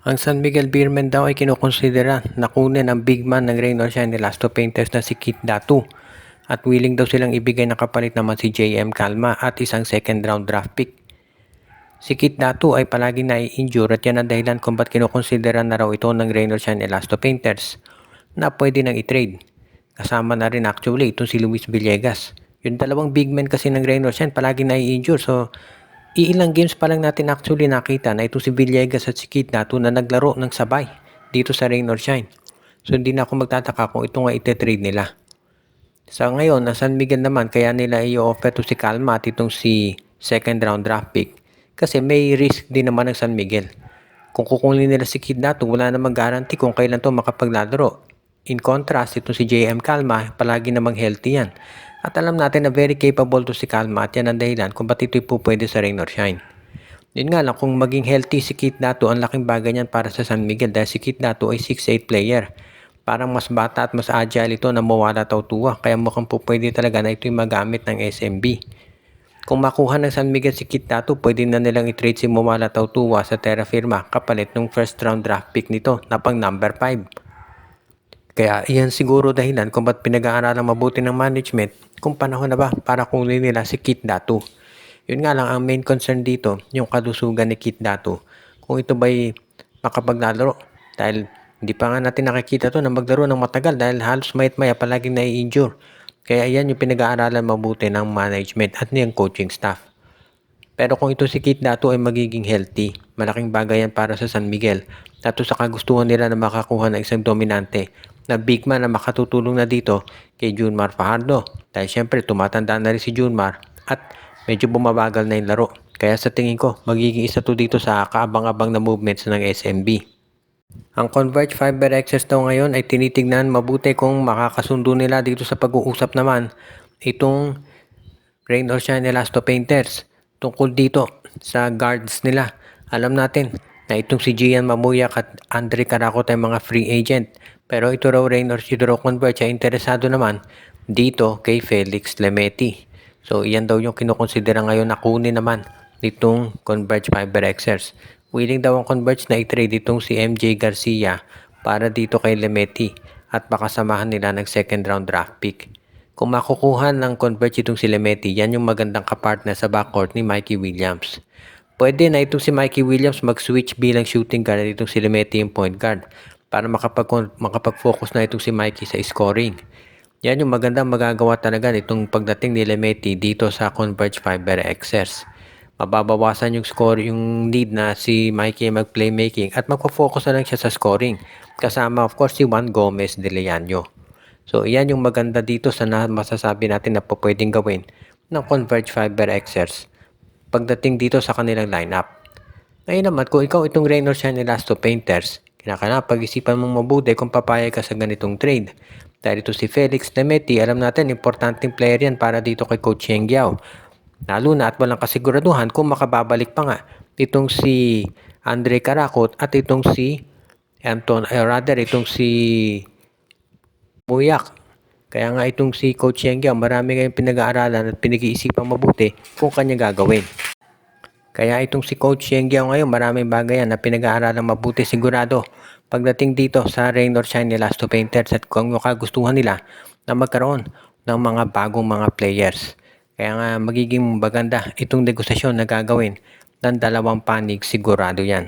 Ang San Miguel Beermen daw ay kinukonsidera na kunin ang big man ng Rain or Shine Elasto Painters na si Kit Datu at willing daw silang ibigay na kapalit naman si JM Calma at isang second round draft pick. Si Kit Datu ay palaging nai-injure at yan ang dahilan kung ba't kinukonsidera na raw ito ng Rain or Shine Elasto Painters na pwede nang i-trade. Kasama na rin actually itong si Luis Villegas. Yung dalawang big men kasi ng Rain or Shine palaging nai-injure, so iilang games pa lang natin actually nakita na ito si Villegas at si Kit Datu na naglaro ng sabay dito sa Rain or Shine. So hindi na ako magtataka kung ito nga ite-trade nila. Sa ngayon, na San Miguel naman, kaya nila i-offer to si Calma at itong si second round draft pick. Kasi may risk din naman ng San Miguel. Kung kukunin nila si Kit Datu, wala namang guarantee kung kailan to makapaglalaro. In contrast, itong si JM Calma, palagi namang healthy yan. At alam natin na very capable to si Calma at yan ang dahilan kung ba't ito'y pupwede sa Rain or Shine. Yun nga lang, kung maging healthy si Kit Datu, ang laking bagay niyan para sa San Miguel dahil si Kit Datu ay 6'8 player. Parang mas bata at mas agile ito na mawala tautuwa, kaya mukhang pupwede talaga na ito'y magamit ng SMB. Kung makuha ng San Miguel si Kit Datu, pwede na nilang i-trade si Mawala Tautuwa sa Terra Firma kapalit ng first round draft pick nito na pang number 5. Kaya iyan siguro dahilan kung ba't pinag-aaralang mabuti ng management kung panahon na ba para kunin nila si Kit Datu. Yun nga lang ang main concern dito, yung kalusugan ni Kit Datu. Kung ito ba'y makapaglalaro dahil hindi pa nga natin nakikita to na maglaro ng matagal dahil halos mayat-maya palaging nai-injure. Kaya yan yung pinag-aaralan mabuti ng management at niyang coaching staff. Pero kung ito si Kit Datu ay magiging healthy, malaking bagay yan para sa San Miguel. At sa kagustuhan nila na makakuha ng isang dominante na big man na makatutulong na dito kay Junmar Fajardo. Dahil syempre tumatanda na rin si Junmar at medyo bumabagal na yung laro. Kaya sa tingin ko, magiging isa to dito sa kaabang-abang na movements ng SMB. Ang Converge Fiber Access daw ngayon ay tinitignan mabuti kung makakasundo nila dito sa pag-uusap naman itong Rain or Shine Elasto Painters tungkol dito sa guards nila. Alam natin na itong si Gian Mamuyak at Andre Caraco ay mga free agent. Pero ito raw Rain or Sidro Converge ay interesado naman dito kay Felix Lemeti. So iyan daw yung kinukonsidera ngayon na kunin naman nitong Converge Fiber Access. Willing daw ang Converge na i-trade itong si MJ Garcia para dito kay Lemeti at baka samahan nila ng second round draft pick. Kung makukuha ng Converge itong si Lemeti, yan yung magandang kapartner sa backcourt ni Mikey Williams. Pwede na itong si Mikey Williams mag-switch bilang shooting guard at itong si Lemeti yung point guard para makapag-focus na itong si Mikey sa scoring. Yan yung magandang magagawa talaga nitong pagdating ni Lemeti dito sa Converge Fiber Access. Mababawasan yung score, yung need na si Mikey mag-playmaking at magpo-focus na lang siya sa scoring. Kasama of course si Juan Gomez de Leaño. So yan yung maganda dito sa masasabi natin na pwedeng gawin ng Converge Fiber Access pagdating dito sa kanilang lineup. Ngayon naman kung ikaw itong Rain or Shine Elasto Painters, kinakailangan pag-isipan mong mabuti kung papayag ka sa ganitong trade. Dahil ito si Felix Lemeti, alam natin importanteng player yan para dito kay Coach Yeng Giao. Lalo na at walang kasiguraduhan kung makababalik pa nga itong si Andre Caraco at itong si itong si Muyak. Kaya nga itong si Coach Yeng Giao, marami kayong pinag-aaralan at pinag-iisipang mabuti kung kanya gagawin. Kaya itong si Coach Yeng Giao ngayon, maraming bagay yan na pinag-aaralan mabuti sigurado pagdating dito sa Rain or Shine Elasto Painters at kung kagustuhan nila na magkaroon ng mga bagong mga players. Kaya nga magiging maganda itong negosasyon na gagawin ng dalawang panig, sigurado yan.